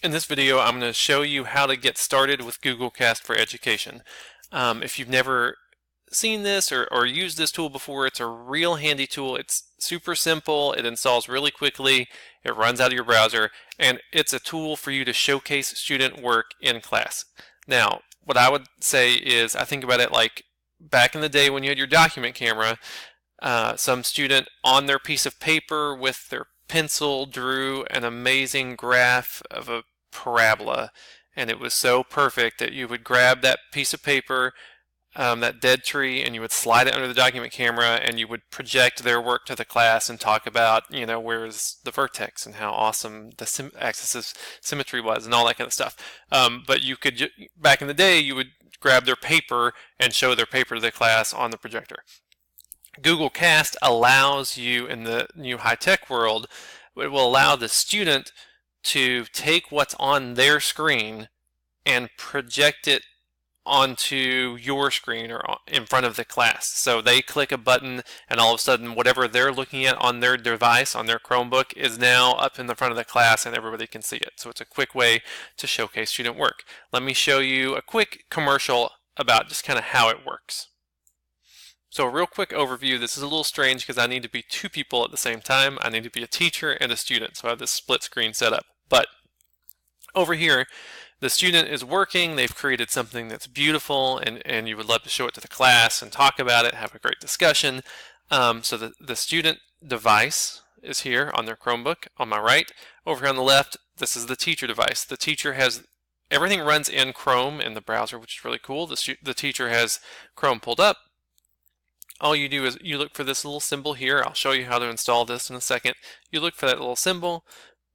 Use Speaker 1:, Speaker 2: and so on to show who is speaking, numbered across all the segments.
Speaker 1: In this video, I'm going to show you how to get started with Google Cast for Education. If you've never seen this or used this tool before, it's a real handy tool. It's super simple, it installs really quickly, it runs out of your browser, and it's a tool for you to showcase student work in class. Now, what I would say is, I think about it like back in the day when you had your document camera, some student on their piece of paper with their pencil drew an amazing graph of a parabola, and it was so perfect that you would grab that piece of paper, that dead tree, and you would slide it under the document camera, and you would project their work to the class and talk about, where's the vertex and how awesome the axis of symmetry was and all that kind of stuff. But you could, back in the day, you would grab their paper and show their paper to the class on the projector. Google Cast allows you, in the new high-tech world, it will allow the student to take what's on their screen and project it onto your screen or in front of the class. So they click a button and all of a sudden whatever they're looking at on their device, on their Chromebook, is now up in the front of the class and everybody can see it. So it's a quick way to showcase student work. Let me show you a quick commercial about just kind of how it works. So a real quick overview. This is a little strange because I need to be two people at the same time. I need to be a teacher and a student. So I have this split screen set up. But over here, the student is working. They've created something that's beautiful and you would love to show it to the class and talk about it, have a great discussion. So the student device is here on their Chromebook on my right. Over here on the left, this is the teacher device. The teacher has everything runs in Chrome in the browser, which is really cool. The teacher has Chrome pulled up. All you do is you look for this little symbol here. I'll show you how to install this in a second. You look for that little symbol.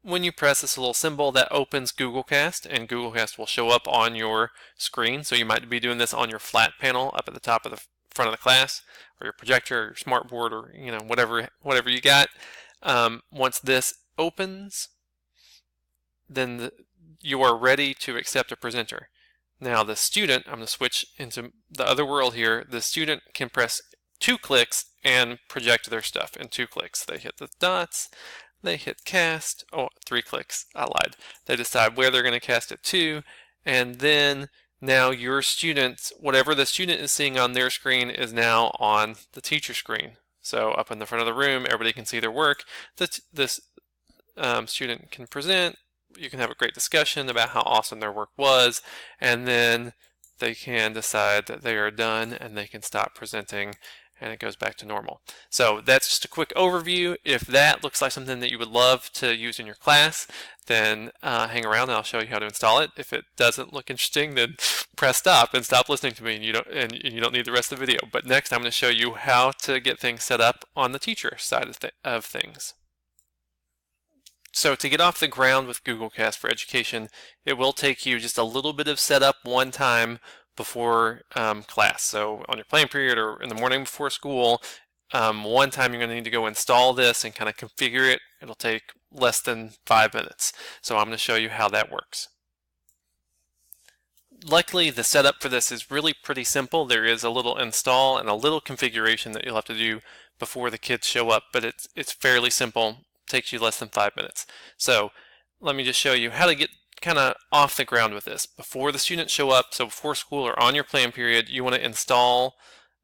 Speaker 1: When you press this little symbol, that opens Google Cast, and Google Cast will show up on your screen. So you might be doing this on your flat panel up at the top of the front of the class, or your projector, or your smart board, or whatever you got. Once this opens, then you are ready to accept a presenter. Now the student, I'm going to switch into the other world here. The student can press 2 clicks and project their stuff in 2 clicks. They hit the dots, they hit cast, 3 clicks, I lied. They decide where they're going to cast it to, and then now your students, whatever the student is seeing on their screen is now on the teacher screen. So up in the front of the room, everybody can see their work. This student can present, you can have a great discussion about how awesome their work was, and then they can decide that they are done and they can stop presenting and it goes back to normal. So that's just a quick overview. If that looks like something that you would love to use in your class, then hang around and I'll show you how to install it. If it doesn't look interesting, then press stop and stop listening to me, and you don't need the rest of the video. But next I'm going to show you how to get things set up on the teacher side of things. So to get off the ground with Google Cast for Education, it will take you just a little bit of setup one time before class. So on your plan period or in the morning before school, one time you're going to need to go install this and kind of configure it. It'll take less than 5 minutes. So I'm going to show you how that works. Luckily, the setup for this is really pretty simple. There is a little install and a little configuration that you'll have to do before the kids show up, but it's fairly simple. Takes you less than 5 minutes. So let me just show you how to get kind of off the ground with this. Before the students show up, so before school or on your plan period, you want to install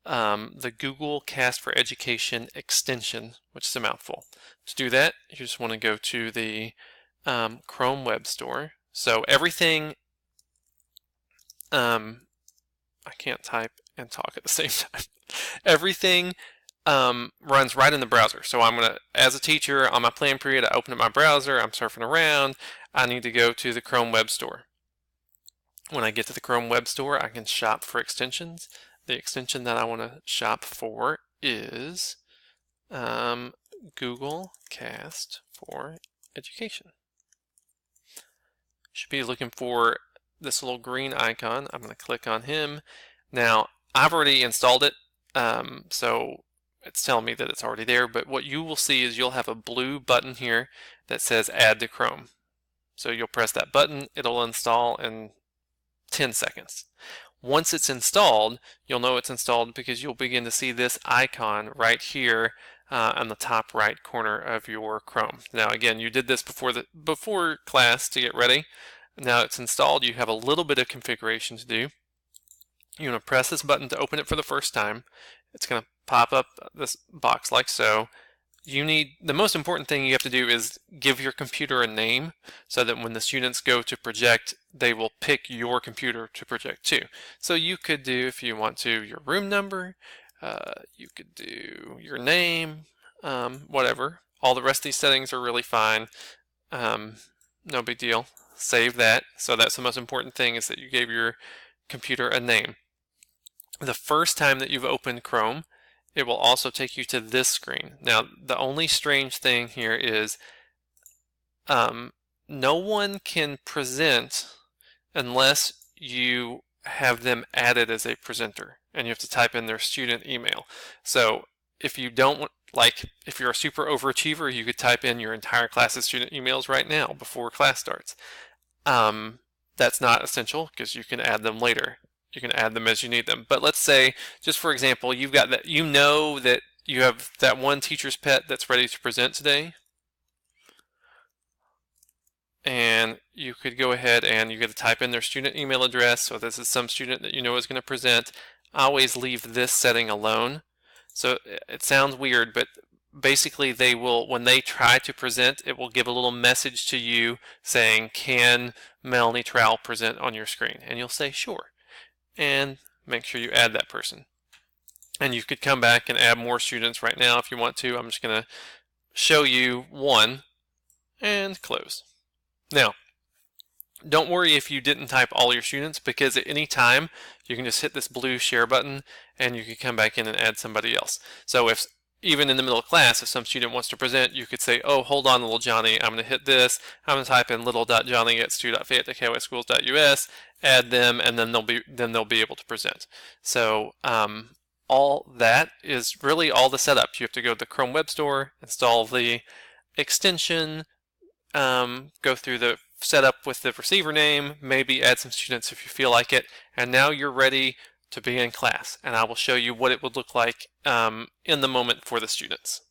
Speaker 1: the Google Cast for Education extension, which is a mouthful. To do that, you just want to go to the Chrome Web Store. So everything, I can't type and talk at the same time. Everything runs right in the browser. So I'm going to, as a teacher on my plan period, I open up my browser, I'm surfing around, I need to go to the Chrome Web Store. When I get to the Chrome Web Store, I can shop for extensions. The extension that I want to shop for is Google Cast for Education. Should be looking for this little green icon. I'm going to click on him. Now, I've already installed it, so it's telling me that it's already there, but what you will see is you'll have a blue button here that says Add to Chrome. So you'll press that button, it'll install in 10 seconds. Once it's installed, you'll know it's installed because you'll begin to see this icon right here on the top right corner of your Chrome. Now again, you did this before class to get ready. Now it's installed, you have a little bit of configuration to do. You want to press this button to open it for the first time. It's going to pop up this box like so. The most important thing you have to do is give your computer a name so that when the students go to project, they will pick your computer to project to. So you could do, if you want to, your room number, you could do your name, whatever. All the rest of these settings are really fine. No big deal. Save that. So that's the most important thing, is that you gave your computer a name. The first time that you've opened Chrome, it will also take you to this screen. Now, the only strange thing here is no one can present unless you have them added as a presenter, and you have to type in their student email. So if you don't if you're a super overachiever, you could type in your entire class's student emails right now before class starts. That's not essential because you can add them later. You can add them as you need them. But let's say, just for example, you've got that, you know that you have that one teacher's pet that's ready to present today. And you could go ahead and you get to type in their student email address. So this is some student that you know is going to present. I always leave this setting alone. So it sounds weird, but basically they will, when they try to present, it will give a little message to you saying, can Melanie Trowell present on your screen? And you'll say, sure. And make sure you add that person. And you could come back and add more students right now if you want to. I'm just going to show you one and close. Now, don't worry if you didn't type all your students, because at any time you can just hit this blue share button and you can come back in and add somebody else. So if even in the middle of class, if some student wants to present, you could say, oh, hold on, little Johnny, I'm going to hit this. I'm going to type in little.johnny@stu.fayette.kys, add them, and then they'll be able to present. So all that is really all the setup. You have to go to the Chrome Web Store, install the extension, go through the setup with the receiver name, maybe add some students if you feel like it, and now you're ready to be in class, and I will show you what it would look like in the moment for the students.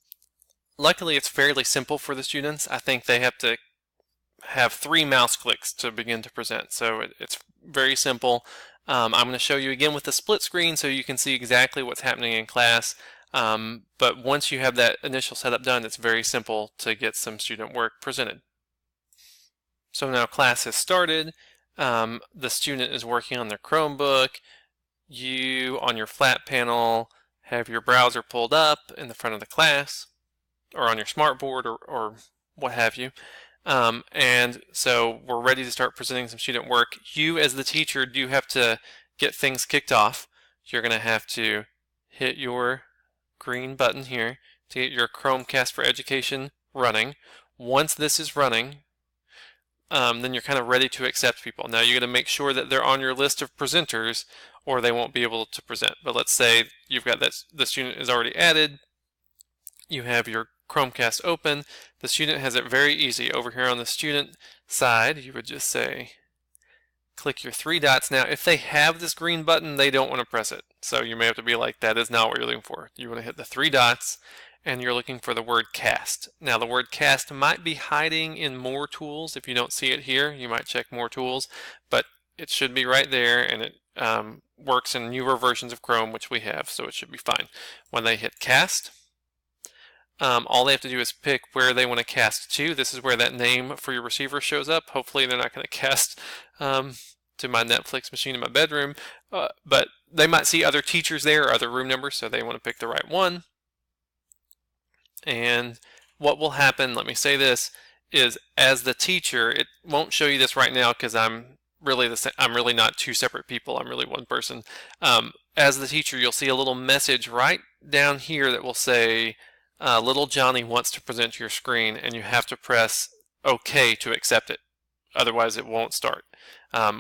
Speaker 1: Luckily, it's fairly simple for the students. I think they have to have 3 mouse clicks to begin to present, so it's very simple. I'm going to show you again with the split screen so you can see exactly what's happening in class, but once you have that initial setup done, it's very simple to get some student work presented. So now class has started. The student is working on their Chromebook. You, on your flat panel, have your browser pulled up in the front of the class, or on your smartboard, or what have you. And so we're ready to start presenting some student work. You, as the teacher, do have to get things kicked off. You're going to have to hit your green button here to get your Chromecast for Education running. Once this is running, then you're kind of ready to accept people. Now you're going to make sure that they're on your list of presenters, or they won't be able to present. But let's say you've got that the student is already added. You have your Chromecast open. The student has it very easy. Over here on the student side, you would just say, click your 3 dots. Now, if they have this green button, they don't want to press it. So you may have to be like, that is not what you're looking for. You want to hit the 3 dots, and you're looking for the word cast. Now, the word cast might be hiding in more tools. If you don't see it here, you might check more tools, but it should be right there, and it works in newer versions of Chrome, which we have, so it should be fine. When they hit cast, all they have to do is pick where they want to cast to. This is where that name for your receiver shows up. Hopefully they're not going to cast to my Netflix machine in my bedroom, but they might see other teachers there or other room numbers, so they want to pick the right one. And what will happen, let me say this, is as the teacher, it won't show you this right now because I'm really not 2 separate people. I'm really one person. As the teacher, you'll see a little message right down here that will say, little Johnny wants to present to your screen, and you have to press OK to accept it. Otherwise, it won't start,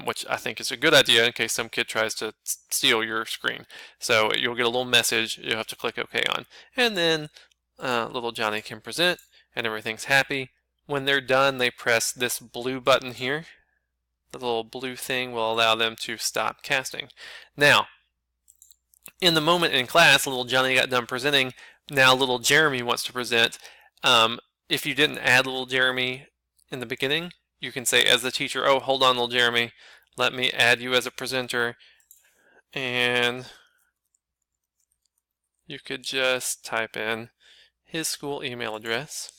Speaker 1: which I think is a good idea in case some kid tries to steal your screen. So you'll get a little message you'll have to click OK on. And then little Johnny can present, and everything's happy. When they're done, they press this blue button here. The little blue thing will allow them to stop casting. Now, in the moment in class, little Johnny got done presenting. Now little Jeremy wants to present. If you didn't add little Jeremy in the beginning, you can say as the teacher, oh, hold on, little Jeremy, let me add you as a presenter. And you could just type in his school email address,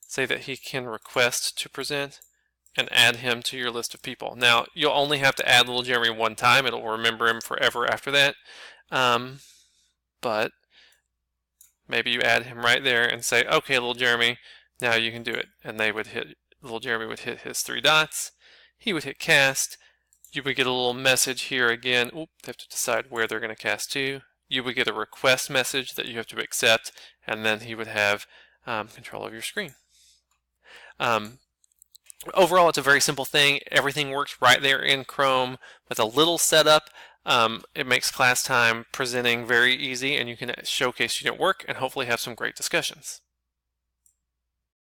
Speaker 1: say that he can request to present, and add him to your list of people. Now, you'll only have to add little Jeremy one time. It'll remember him forever after that. But maybe you add him right there and say, okay, little Jeremy, now you can do it. And little Jeremy would hit his 3 dots. He would hit cast. You would get a little message here again. Oop, they have to decide where they're going to cast to. You would get a request message that you have to accept, and then he would have control of your screen. Overall, it's a very simple thing. Everything works right there in Chrome with a little setup. It makes class time presenting very easy, and you can showcase student work and hopefully have some great discussions.